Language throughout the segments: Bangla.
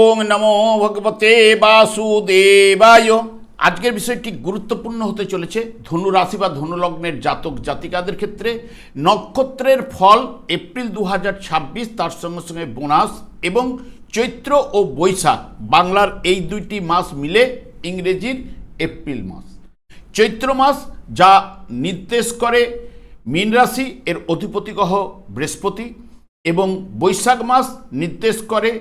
ওং নমো ভগবতে বাসুদেবায়। আজকের বিষয়টি গুরুত্বপূর্ণ হতে চলেছে ধনু রাশি বা ধনু লগ্নের জাতক জাতিকাদের ক্ষেত্রে। নক্ষত্রের ফল এপ্রিল 2026, তার সঙ্গে সঙ্গে বোনাস এবং চৈত্র ও বৈশাখ বাংলার এই দুইটি মাস মিলে ইংরেজির এপ্রিল মাস। চৈত্র মাস যা নির্দেশ করে মীন রাশি, এর অধিপতি গ্রহ বৃহস্পতি, এবং বৈশাখ মাস নির্দেশ করে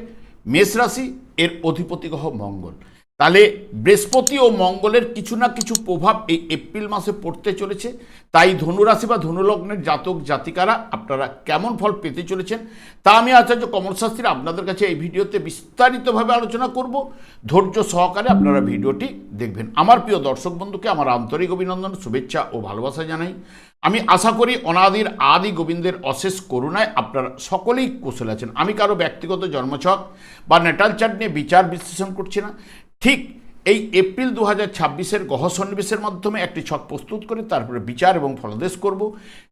মেষ রাশি, এর অধিপতি গ্রহ মঙ্গল। তাহলে বৃহস্পতি ও মঙ্গলের কিছু না কিছু প্রভাব এই এপ্রিল মাসে পড়তে চলেছে। তাই ধনুরাশি বা ধনুলগ্নের জাতক জাতিকারা আপনারা কেমন ফল পেতে চলেছেন তা আমি আচার্য কমল শাস্ত্রী আপনাদের কাছে এই ভিডিওতে বিস্তারিতভাবে আলোচনা করব। ধৈর্য সহকারে আপনারা ভিডিওটি দেখবেন। আমার প্রিয় দর্শক বন্ধুকে আমার আন্তরিক অভিনন্দন, শুভেচ্ছা ও ভালোবাসা জানাই। আমি আশা করি অনাদির আদি গোবিন্দের অশেষ করুণায় আপনারা সকলেই কুশল আছেন। আমি কারো ব্যক্তিগত জন্মছক বা নেটাল চার্ট নিয়ে বিচার বিশ্লেষণ করছি না। ঠিক এই এপ্রিল 2026-এর গ্রহ সন্নিবেশের মাধ্যমে একটি ছক প্রস্তুত করে তারপরে বিচার এবং ফলাদেশ করব।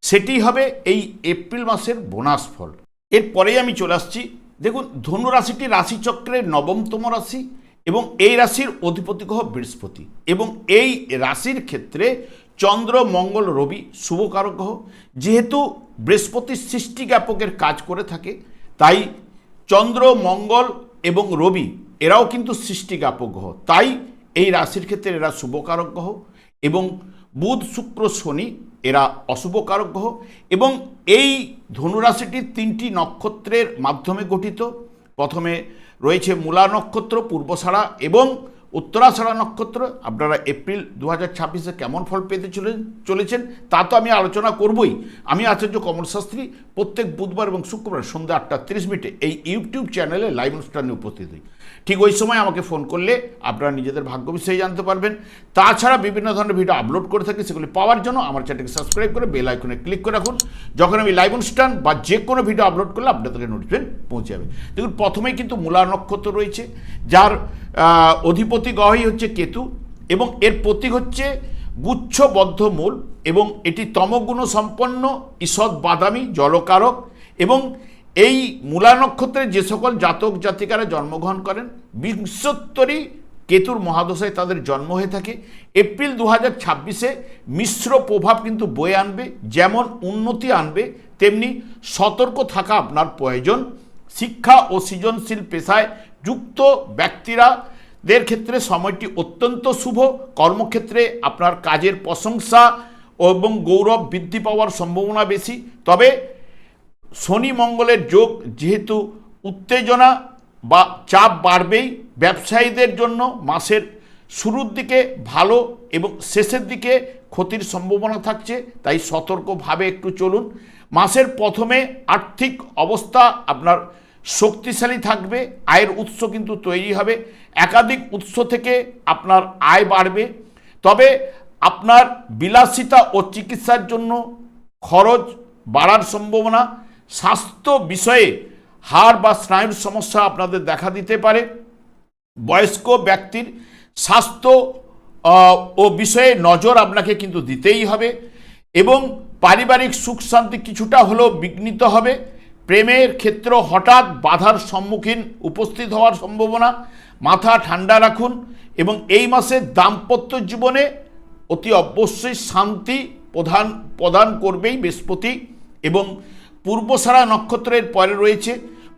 সেটি হবে এই এপ্রিল মাসের বোনাস ফল। এরপরেই আমি চলে আসছি। দেখুন, ধনু রাশিটি রাশিচক্রের 9তম রাশি এবং এই রাশির অধিপতি গ্রহ বৃহস্পতি, এবং এই রাশির ক্ষেত্রে চন্দ্র, মঙ্গল, রবি শুভকারক গ্রহ। যেহেতু বৃহস্পতি সৃষ্টি জ্ঞাপকের কাজ করে থাকে, তাই চন্দ্র, মঙ্গল এবং রবি এরাও কিন্তু সৃষ্টি জ্ঞাপক গ্রহ। তাই এই রাশির ক্ষেত্রে এরা শুভকারক গ্রহ, এবং বুধ, শুক্র, শনি এরা অশুভকারক গ্রহ। এবং এই ধনুরাশিটি 3টি নক্ষত্রের মাধ্যমে গঠিত। প্রথমে রয়েছে মূলা নক্ষত্র, পূর্বষাঢ়া এবং উত্তরাষাঢ়া নক্ষত্র। আপনারা এপ্রিল 2026-এ কেমন ফল পেতে চলেছেন তা তো আমি আলোচনা করবই। আমি আচার্য কমল শাস্ত্রী প্রত্যেক বুধবার এবং শুক্রবার সন্ধ্যা 8:30 এই ইউটিউব চ্যানেলে লাইভ অনুষ্ঠানে উপস্থিত হই। ঠিক ওই সময় আমাকে ফোন করলে আপনারা নিজেদের ভাগ্য বিষয়ে জানতে পারবেন। তাছাড়া বিভিন্ন ধরনের ভিডিও আপলোড করে থাকি, সেগুলি পাওয়ার জন্য আমার চ্যানেলকে সাবস্ক্রাইব করে বেল আইকনে ক্লিক করে রাখুন। যখন আমি লাইভ অনুষ্ঠান বা যে কোনো ভিডিও আপলোড করলে আপনাদেরকে নোটিফিকেশন পৌঁছে যাবে। দেখুন, প্রথমেই কিন্তু মূলা নক্ষত্র রয়েছে, যার অধিপতি গ্রহই হচ্ছে কেতু, এবং এর প্রতীক হচ্ছে গুচ্ছবদ্ধ মূল, এবং এটি তমগুণ সম্পন্ন ঈষৎ বাদামি জলকারক। এবং এই মূলা নক্ষত্রে যে সকল জাতক জাতিকারা জন্মগ্রহণ করেন, বিংশোত্তরী কেতুর মহাদশায় তাদের জন্ম হয়ে থাকে। এপ্রিল 2026-এ মিশ্র প্রভাব কিন্তু বয়ে আনবে। যেমন উন্নতি আনবে, তেমনি সতর্ক থাকা আপনার প্রয়োজন। শিক্ষা ও সৃজনশীল পেশায় যুক্ত ব্যক্তিরাদের ক্ষেত্রে সময়টি অত্যন্ত শুভ। কর্মক্ষেত্রে আপনার কাজের প্রশংসা এবং গৌরব বৃদ্ধি পাওয়ার সম্ভাবনা বেশি। তবে শনি মঙ্গলের যোগ যেহেতু উত্তেজনা বা চাপ বাড়বেই। ব্যবসায়ীদের জন্য মাসের শুরুর দিকে ভালো এবং শেষের দিকে ক্ষতির সম্ভাবনা থাকছে, তাই সতর্কভাবে একটু চলুন। মাসের প্রথমে আর্থিক অবস্থা আপনার শক্তিশালী থাকবে, আয়ের উৎস কিন্তু তৈরি হবে, একাধিক উৎস থেকে আপনার আয় বাড়বে। তবে আপনার বিলাসিতা ও চিকিৎসার জন্য খরচ বাড়ার সম্ভাবনা। স্বাস্থ্য বিষয়ে হাড় বা স্নায়ুর সমস্যা আপনাদের দেখা দিতে পারে। বয়স্ক ব্যক্তির স্বাস্থ্য ও বিষয়ে নজর আপনাকে কিন্তু দিতেই হবে, এবং পারিবারিক সুখ শান্তি কিছুটা হলেও বিঘ্নিত হবে। প্রেমের ক্ষেত্রে হঠাৎ বাধার সম্মুখীন উপস্থিত হওয়ার সম্ভাবনা। মাথা ঠান্ডা রাখুন, এবং এই মাসে দাম্পত্য জীবনে অতি অবশ্যই শান্তি প্রদান করবেই বৃহস্পতি। এবং পূর্বষাঢ়া নক্ষত্রের পরে রয়েছে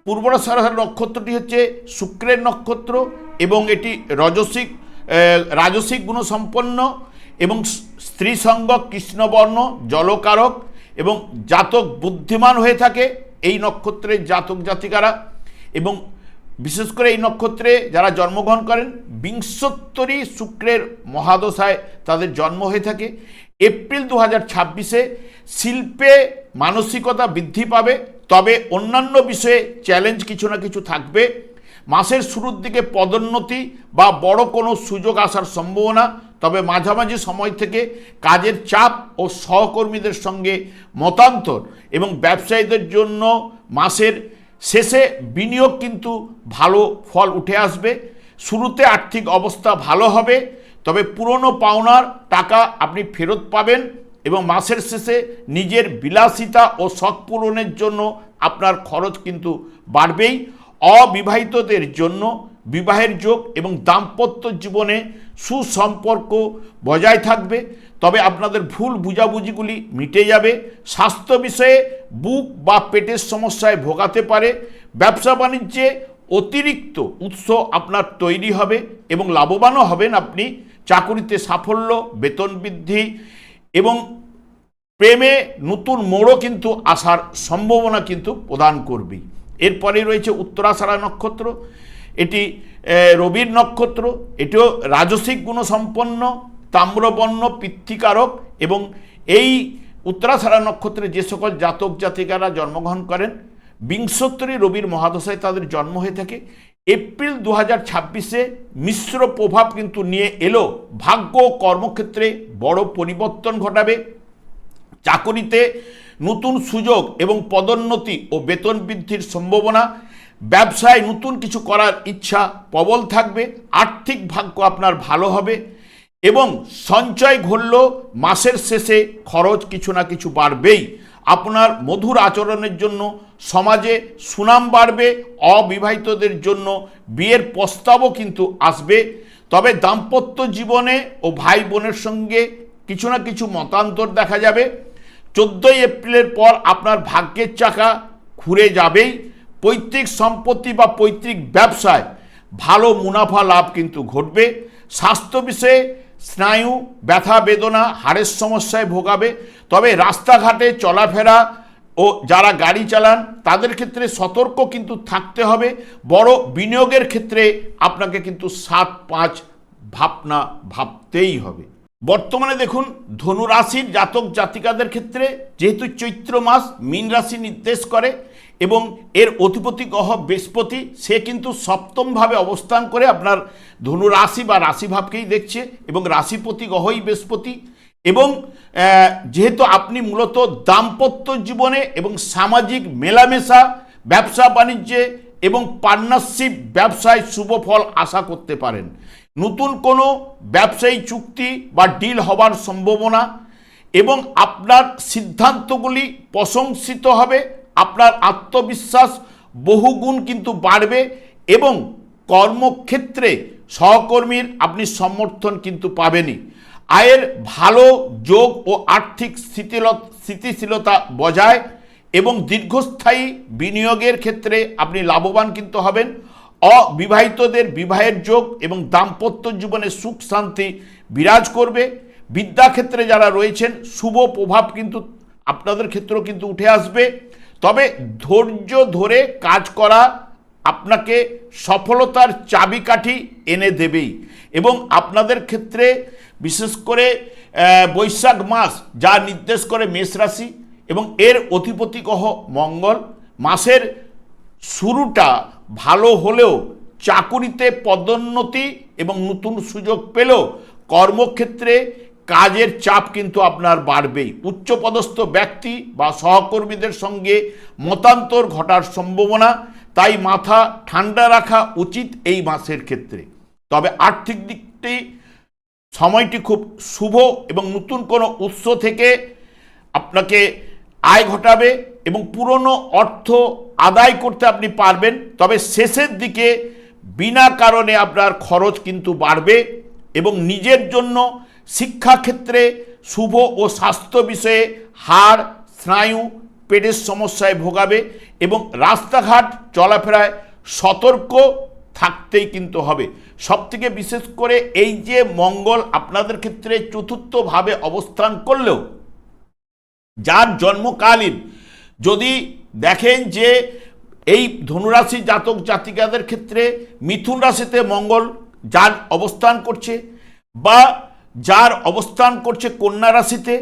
পূর্বষাঢ়া নক্ষত্রটি হচ্ছে শুক্রের নক্ষত্র, এবং এটি রাজসিক গুণসম্পন্ন এবং স্ত্রী সঙ্গ কৃষ্ণবর্ণ জলকারক, এবং জাতক বুদ্ধিমান হয়ে থাকে এই নক্ষত্রের জাতক জাতিকারা। এবং বিশেষ করে এই নক্ষত্রে যারা জন্মগ্রহণ করেন, বিংশোত্তরী শুক্রের মহাদশায় তাদের জন্ম হয়ে থাকে। এপ্রিল 2026-এ শিল্পে মানসিকতা বৃদ্ধি পাবে, তবে অন্যান্য বিষয়ে চ্যালেঞ্জ কিছু না কিছু থাকবে। মাসের শুরুর দিকে পদোন্নতি বা বড় কোনো সুযোগ আসার সম্ভাবনা। তবে মাঝামাঝি সময় থেকে কাজের চাপ ও সহকর্মীদের সঙ্গে মতান্তর, এবং ব্যবসায়ীদের জন্য মাসের শেষে বিনিয়োগ কিন্তু ভালো ফল উঠে আসবে। শুরুতে আর্থিক অবস্থা ভালো হবে, তবে পুরনো পাওনার টাকা আপনি ফেরত পাবেন, এবং মাসের শেষে নিজের বিলাসিতা ও শখ পূরণের জন্য আপনার খরচ কিন্তু বাড়বেই। অবিবাহিতদের জন্য বিবাহের যোগ এবং দাম্পত্য জীবনে সুসম্পর্ক বজায় থাকবে। তবে আপনাদের ভুল বুঝাবুঝিগুলি মিটে যাবে। স্বাস্থ্য বিষয়ে বুক বা পেটের সমস্যায় ভোগাতে পারে। ব্যবসা বাণিজ্যে অতিরিক্ত উৎস আপনার তৈরি হবে এবং লাভবানও হবেন আপনি। চাকুরিতে সাফল্য, বেতন বৃদ্ধি এবং প্রেমে নতুন মোড়ও কিন্তু আসার সম্ভাবনা কিন্তু প্রদান করবে। এরপরে রয়েছে উত্তরাষাঢ়া নক্ষত্র। এটি রবির নক্ষত্র। এটিও রাজসিক গুণসম্পন্ন, তাম্রবর্ণ, পিতৃকারক। এবং এই উত্তরাষাঢ়া নক্ষত্রে যে সকল জাতক জাতিকারা জন্মগ্রহণ করেন, বিংশোত্তরী রবির মহাদশায় তাদের জন্ম হয়ে থাকে। এপ্রিল 2026-এ মিশ্র প্রভাব কিন্তু নিয়ে এলো। ভাগ্য ও কর্মক্ষেত্রে বড় পরিবর্তন ঘটাবে। চাকুরিতে নতুন সুযোগ এবং পদোন্নতি ও বেতন বৃদ্ধির সম্ভাবনা। ব্যবসায় নতুন কিছু করার ইচ্ছা প্রবল থাকবে। আর্থিক ভাগ্য আপনার ভালো হবে এবং সঞ্চয় ঘটলেও মাসের শেষে খরচ কিছু না কিছু বাড়বেই। আপনার মধুর আচরণের জন্য সমাজে সুনাম বাড়বে। অবিবাহিতদের জন্য বিয়ের প্রস্তাবও কিন্তু আসবে। তবে দাম্পত্য জীবনে ও ভাই বোনের সঙ্গে কিছু না কিছু মতান্তর দেখা যাবে। 14 এপ্রিলের পর আপনার ভাগ্যের চাকা ঘুরে যাবেই। পৈতৃক সম্পত্তি বা পৈতৃক ব্যবসায় ভালো মুনাফা লাভ কিন্তু ঘটবে। স্বাস্থ্য বিষয়ে স্নায়ু ব্যথা বেদনা, হাড়ের সমস্যায় ভোগাবে। তবে রাস্তাঘাটে চলাফেরা ও যারা গাড়ি চালান তাদের ক্ষেত্রে সতর্ক কিন্তু থাকতে হবে। বড় বিনিয়োগের ক্ষেত্রে আপনাকে কিন্তু 7-5 ভাবনা ভাবতেই হবে। বর্তমানে দেখুন, ধনু রাশির জাতক জাতিকাদের ক্ষেত্রে যেহেতু চৈত্র মাস মীন রাশি নির্দেশ করে এবং এর অধিপতি গ্রহ বৃহস্পতি, সে কিন্তু সপ্তমভাবে অবস্থান করে আপনার ধনু রাশি বা রাশিভাবকেই দেখছে এবং রাশিপতি গ্রহই বৃহস্পতি। এবং যেহেতু আপনি মূলত দাম্পত্য জীবনে এবং সামাজিক মেলামেশা, ব্যবসা বাণিজ্যে এবং পার্টনারশিপ ব্যবসায় শুভ ফল আশা করতে পারেন। নতুন কোনো ব্যবসায়ী চুক্তি বা ডিল হবার সম্ভাবনা এবং আপনার সিদ্ধান্তগুলি প্রশংসিত হবে। আপনার আত্মবিশ্বাস বহুগুণ কিন্তু বাড়বে এবং কর্মক্ষেত্রে সহকর্মীর আপনি সমর্থন কিন্তু পাবেনই। আয়ের ভালো যোগ ও আর্থিক স্থিতিশীলতা বজায় এবং দীর্ঘস্থায়ী বিনিয়োগের ক্ষেত্রে আপনি লাভবান কিন্তু হবেন। অবিবাহিতদের বিবাহের যোগ এবং দাম্পত্য জীবনে সুখ শান্তি বিরাজ করবে। বিদ্যাক্ষেত্রে যারা রয়েছেন শুভ প্রভাব কিন্তু আপনাদের ক্ষেত্রেও কিন্তু উঠে আসবে। তবে ধৈর্য ধরে কাজ করা আপনাকে সফলতার চাবিকাঠি এনে দেবেই। এবং আপনাদের ক্ষেত্রে বিশেষ করে বৈশাখ মাস যা নির্দেশ করে মেষ রাশি এবং এর অধিপতি গ্রহ মঙ্গল, মাসের শুরুটা ভালো হলেও চাকুরিতে পদোন্নতি এবং নতুন সুযোগ পেলেও কর্মক্ষেত্রে কাজের চাপ কিন্তু আপনার বাড়বেই। উচ্চপদস্থ ব্যক্তি বা সহকর্মীদের সঙ্গে মতান্তর ঘটার সম্ভাবনা, তাই মাথা ঠান্ডা রাখা উচিত এই মাসের ক্ষেত্রে। তবে আর্থিক দিকটি সময়টি খুব শুভ এবং নতুন কোনো উৎস থেকে আপনাকে আয় ঘটাবে এবং পুরনো অর্থ আদায় করতে আপনি পারবেন। তবে শেষের দিকে বিনা কারণে আপনার খরচ কিন্তু বাড়বে এবং নিজের জন্য শিক্ষাক্ষেত্রে শুভ ও স্বাস্থ্য বিষয়ে হাড়, স্নায়ু, পেটের সমস্যায় ভোগাবে এবং রাস্তাঘাট চলাফেরায় সতর্ক থাকতেই কিন্তু হবে। সবথেকে বিশেষ করে এই যে মঙ্গল আপনাদের ক্ষেত্রে চতুর্থভাবে অবস্থান করলেও যার জন্মকালীন যদি দেখেন যে এই ধনুরাশি জাতক জাতিকাদের ক্ষেত্রে মিথুন রাশিতে মঙ্গল যার অবস্থান করছে বা যার অবস্থান করছে কন্যা রাশিতে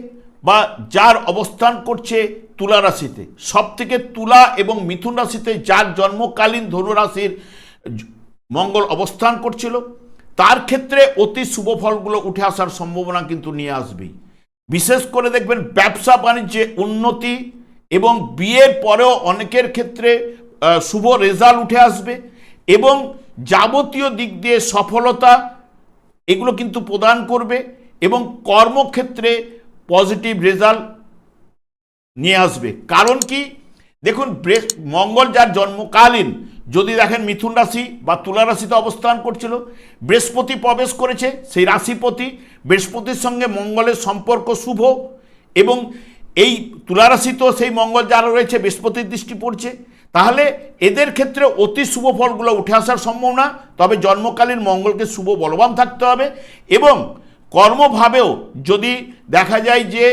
বা যার অবস্থান করছে তুলা রাশিতে, সবথেকে তুলা এবং মিথুন রাশিতে যার জন্মকালীন ধনুরাশির মঙ্গল অবস্থান করছিল তার ক্ষেত্রে অতি শুভ ফলগুলো উঠে আসার সম্ভাবনা কিন্তু নিয়ে আসবেই। বিশেষ করে দেখবেন ব্যবসা বাণিজ্যে উন্নতি এবং বিয়ের পরেও অনেকের ক্ষেত্রে শুভ রেজাল্ট উঠে আসবে এবং যাবতীয় দিক দিয়ে সফলতা এগুলো কিন্তু প্রদান করবে এবং কর্মক্ষেত্রে পজিটিভ রেজাল্ট নিয়ে আসবে। কারণ কি, দেখুন মঙ্গল যার জন্মকালীন যদি দেখেন মিথুন রাশি বা তুলা রাশিতে অবস্থান করছিল, বৃহস্পতি প্রবেশ করেছে, সেই রাশিপতি বৃহস্পতির সঙ্গে মঙ্গলের সম্পর্ক শুভ, এবং এই তুলা রাশিতেও সেই মঙ্গল যারা রয়েছে বৃহস্পতির দৃষ্টি পড়ছে, তাহলে এদের ক্ষেত্রে অতি শুভ ফলগুলো উঠে আসার সম্ভাবনা। তবে জন্মকালীন মঙ্গলকে শুভ বলবান থাকতে হবে, এবং কর্মভাবেও যদি দেখা যায় যে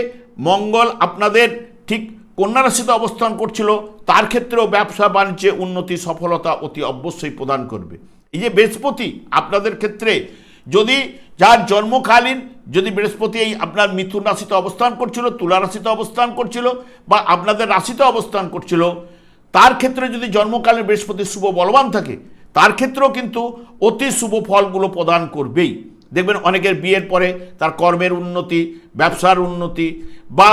মঙ্গল আপনাদের ঠিক কন্যা রাশিতে অবস্থান করছিল, তার ক্ষেত্রেও ব্যবসা বাণিজ্যে উন্নতি সফলতা অতি অবশ্যই প্রদান করবে। এই যে বৃহস্পতি আপনাদের ক্ষেত্রে যদি যার জন্মকালীন যদি বৃহস্পতি এই আপনার মিথুন রাশিতে অবস্থান করছিল, তুলা রাশিতে অবস্থান করছিল, বা আপনাদের রাশিতে অবস্থান করছিল, তার ক্ষেত্রে যদি জন্মকালীন বৃহস্পতি শুভ বলবান থাকে, তার ক্ষেত্রেও কিন্তু অতি শুভ ফলগুলো প্রদান করবেই। দেখবেন অনেকের বিয়ের পরে তার কর্মের উন্নতি, ব্যবসার উন্নতি, বা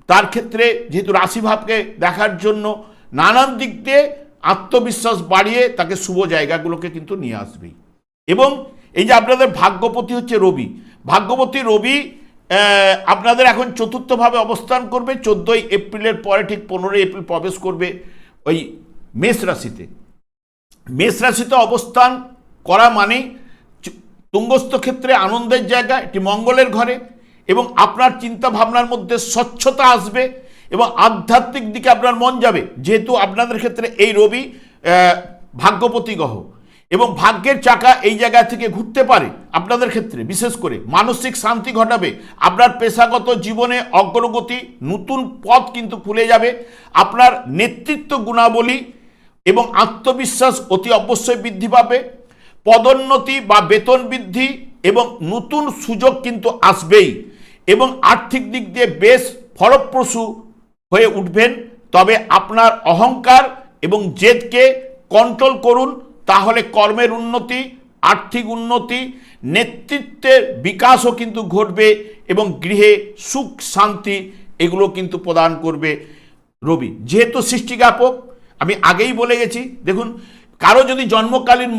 তার ক্ষেত্রে যেহেতু রাশিভাবকে দেখার জন্য নানান দিক দিয়ে আত্মবিশ্বাস বাড়িয়ে তাকে শুভ জায়গাগুলোকে কিন্তু নিয়ে আসবেই। এবং এই যে আপনাদের ভাগ্যপতি হচ্ছে রবি, ভাগ্যপতি রবি আপনাদের এখন চতুর্থভাবে অবস্থান করবে। 14ই এপ্রিলের পরে ঠিক 15ই এপ্রিল প্রবেশ করবে ওই মেষ রাশিতে। মেষ রাশিতে অবস্থান করা মানে তুঙ্গস্থ ক্ষেত্রে আনন্দের জায়গা, এটি মঙ্গলের ঘরে, এবং আপনার চিন্তা ভাবনার মধ্যে স্বচ্ছতা আসবে এবং আধ্যাত্মিক দিকে আপনার মন যাবে, যেহেতু আপনাদের ক্ষেত্রে এই রবি ভাগ্যপতি গ্রহ, এবং ভাগ্যের চাকা এই জায়গা থেকে ঘুরতে পারে আপনাদের ক্ষেত্রে, বিশেষ করে মানসিক শান্তি ঘটাবে, আপনার পেশাগত জীবনে অগ্রগতি, নতুন পথ কিন্তু খুলে যাবে, আপনার নেতৃত্ব গুণাবলী এবং আত্মবিশ্বাস অতি অবশ্যই বৃদ্ধি পাবে, পদোন্নতি বা বেতন বৃদ্ধি এবং নতুন সুযোগ কিন্তু আসবেই, এবং আর্থিক দিক দিয়ে বেশ ফলপ্রসূ হয়ে উঠবেন। তবে আপনার অহংকার এবং জেদকে কন্ট্রোল করুন, তাহলে কর্মের উন্নতি, আর্থিক উন্নতি, নেতৃত্বের বিকাশও কিন্তু ঘটবে, এবং গৃহে সুখ শান্তি এগুলো কিন্তু প্রদান করবে রবি। যেহেতু সৃষ্টিজ্ঞাপক, আমি আগেই বলে গেছি, দেখুন কারো যদি জন্মকালীন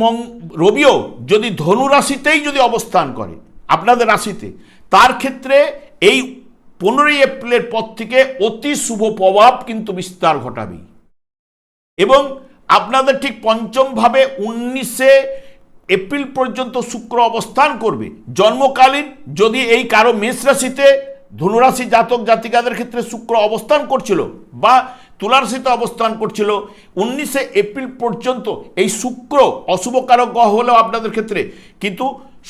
রবিও যদি ধনু রাশিতেই যদি অবস্থান করে আপনাদের রাশিতে, তার ক্ষেত্রে এই 15ই এপ্রিলের পর থেকে অতি শুভ প্রভাব কিন্তু বিস্তার ঘটাবেই। এবং আপনাদের ঠিক পঞ্চমভাবে 19শে এপ্রিল পর্যন্ত শুক্র অবস্থান করবে। জন্মকালীন যদি এই কারো মেষ রাশিতে, ধনুরাশি জাতক জাতিকাদের ক্ষেত্রে শুক্র অবস্থান করছিল, বা তুলা রাশিতে অবস্থান করছিল, 19শে এপ্রিল পর্যন্ত এই শুক্র অশুভকারক গ্রহ হলেও আপনাদের ক্ষেত্রে কিন্তু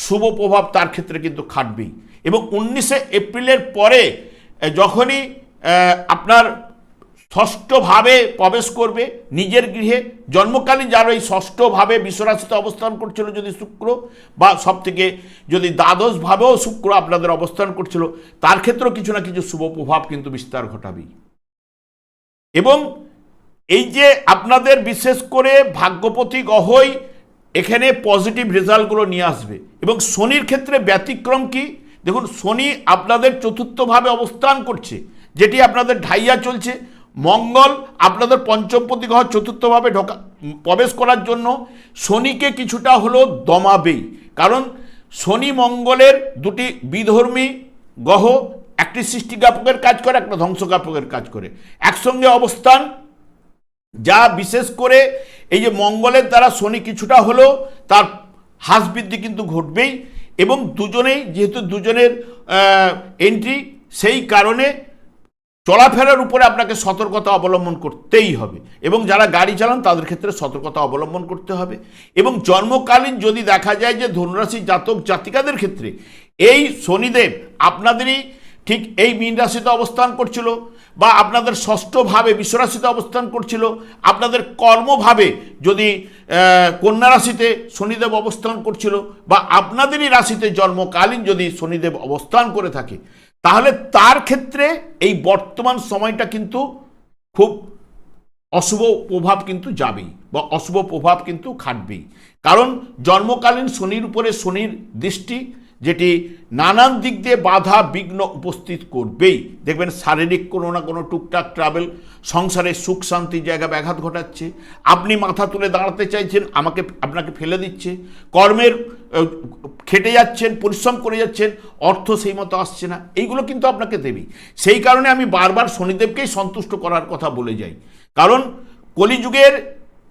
শুভ প্রভাব তার ক্ষেত্রে কিন্তু খাটবেই। এবং 19শে এপ্রিলের পরে যখনই আপনার ষষ্ঠভাবে প্রবেশ করবে নিজের গৃহে, জন্মকালীন যারা এই ষষ্ঠভাবে বিশ্বরাশিতে অবস্থান করছিল যদি শুক্র, বা সব থেকে যদি দ্বাদশভাবেও শুক্র আপনাদের অবস্থান করছিল, তার ক্ষেত্রেও কিছু না কিছু শুভ প্রভাব কিন্তু বিস্তার ঘটাবেই। এবং এই যে আপনাদের বিশেষ করে ভাগ্যপতি গ্রহই এখানে পজিটিভ রেজাল্টগুলো নিয়ে আসবে। এবং শনির ক্ষেত্রে ব্যতিক্রম কি, দেখুন শনি আপনাদের চতুর্থভাবে অবস্থান করছে, যেটি আপনাদের ঢাইয়া চলছে। মঙ্গল আপনাদের পঞ্চমপতি গ্রহ চতুর্থভাবে প্রবেশ করার জন্য শনিকে কিছুটা হলো দমাবেই, কারণ শনি মঙ্গলের দুটি বিধর্মী গ্রহ, একটি সৃষ্টিজ্ঞাপকের কাজ করে, একটা ধ্বংসজ্ঞাপকের কাজ করে, একসঙ্গে অবস্থান, যা বিশেষ করে এই যে মঙ্গলের দ্বারা শনি কিছুটা হলেও তার হ্রাস বৃদ্ধি কিন্তু ঘটবেই। এবং দুজনেই যেহেতু দুজনের এন্ট্রি, সেই কারণে চলাফেরার উপরে আপনাকে সতর্কতা অবলম্বন করতেই হবে, এবং যারা গাড়ি চালান তাদের ক্ষেত্রে সতর্কতা অবলম্বন করতে হবে। এবং জন্মকালীন যদি দেখা যায় যে ধনুরাশি জাতক জাতিকাদের ক্ষেত্রে এই শনিদেব আপনাদেরই ঠিক এই মীন রাশিতে অবস্থান করছিল, বা আপনাদের ষষ্ঠভাবে বিশ্বরাশিতে অবস্থান করছিল, আপনাদের কর্মভাবে যদি কন্যা রাশিতে শনিদেব অবস্থান করছিল, বা আপনাদেরই রাশিতে জন্মকালীন যদি শনিদেব অবস্থান করে থাকে, তাহলে তার ক্ষেত্রে এই বর্তমান সময়টা কিন্তু খুব অশুভ প্রভাব কিন্তু যাবেই, বা অশুভ প্রভাব কিন্তু খাটবেই। কারণ জন্মকালীন শনির উপরে শনির দৃষ্টি, যেটি নানান দিক দিয়ে বাধা বিঘ্ন উপস্থিত করবেই। দেখবেন শারীরিক কোনো না কোনো টুকটাক ট্রাভেল, সংসারের সুখ শান্তির জায়গা ব্যাঘাত ঘটাচ্ছে, আপনি মাথা তুলে দাঁড়াতে চাইছেন, আপনাকে ফেলে দিচ্ছে, কর্মের খেটে যাচ্ছেন, পরিশ্রম করে যাচ্ছেন, অর্থ সেই মতো আসছে না, এইগুলো কিন্তু আপনাকে দেবেই। সেই কারণে আমি বারবার শনিদেবকেই সন্তুষ্ট করার কথা বলে যাই, কারণ কলিযুগের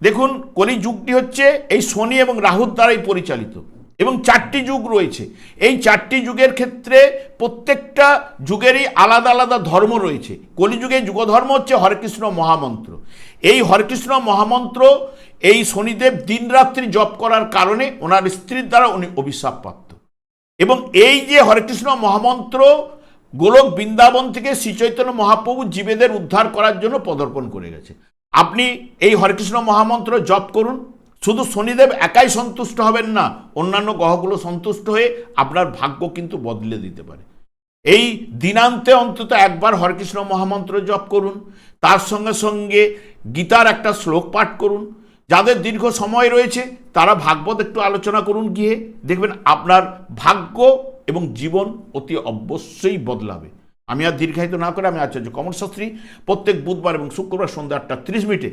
দেখুন, কলিযুগটি হচ্ছে এই শনি এবং রাহুর দ্বারাই পরিচালিত এবং 4টি যুগ রয়েছে। এই 4টি যুগের ক্ষেত্রে প্রত্যেকটা যুগেরই আলাদা আলাদা ধর্ম রয়েছে। কলিযুগে যুগধর্ম হচ্ছে হরেকৃষ্ণ মহামন্ত্র। এই হরেকৃষ্ণ মহামন্ত্র এই শনিদেব দিনরাত্রি জপ করার কারণে ওনার স্ত্রীর দ্বারা উনি অভিশাপপ্রাপ্ত। এবং এই যে হরেকৃষ্ণ মহামন্ত্র গোলক বৃন্দাবন থেকে শ্রীচৈতন্য মহাপ্রভু জীবেদের উদ্ধার করার জন্য পদার্পণ করে গেছে। আপনি এই হরেকৃষ্ণ মহামন্ত্র জপ করুন। শুধু শনিদেব একাই সন্তুষ্ট হবেন না, অন্যান্য গ্রহগুলো সন্তুষ্ট হয়ে আপনার ভাগ্য কিন্তু বদলে দিতে পারে। এই দিনান্তে অন্তত একবার হরেকৃষ্ণ মহামন্ত্র জপ করুন, তার সঙ্গে সঙ্গে গীতার একটা শ্লোক পাঠ করুন। যাদের দীর্ঘ সময় রয়েছে তারা ভাগবত একটু আলোচনা করুন গিয়ে, দেখবেন আপনার ভাগ্য এবং জীবন অতি অবশ্যই বদলাবে। আমি আর দীর্ঘায়িত না করে আমি আচার্য কমল শাস্ত্রী প্রত্যেক বুধবার এবং শুক্রবার সন্ধ্যা 8:30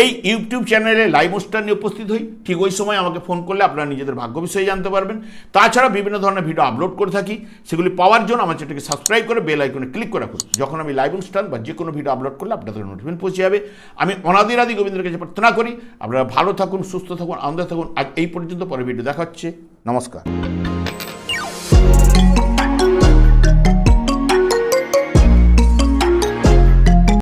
এই ইউটিউব চ্যানেলে লাইভ অনুষ্ঠান নিয়ে উপস্থিত হই। ঠিক ওই সময় আমাকে ফোন করলে আপনারা নিজেদের ভাগ্য বিষয়ে জানতে পারবেন। তাছাড়া বিভিন্ন ধরনের ভিডিও আপলোড করে থাকি, সেগুলি পাওয়ার জন্য আমার চ্যানেলকে সাবস্ক্রাইব করে বেল আইকনে ক্লিক করে রাখুন। যখন আমি লাইভ অনুষ্ঠান বা যে কোনো ভিডিও আপলোড করলে আপনাদের নোটিফিকেশন পৌঁছে যাবে। আমি অনাদিরাদি গোবিন্দের কাছে প্রার্থনা করি আপনারা ভালো থাকুন, সুস্থ থাকুন, আনন্দে থাকুন। আজ এই পর্যন্ত, পরে ভিডিও দেখা হচ্ছে। নমস্কার।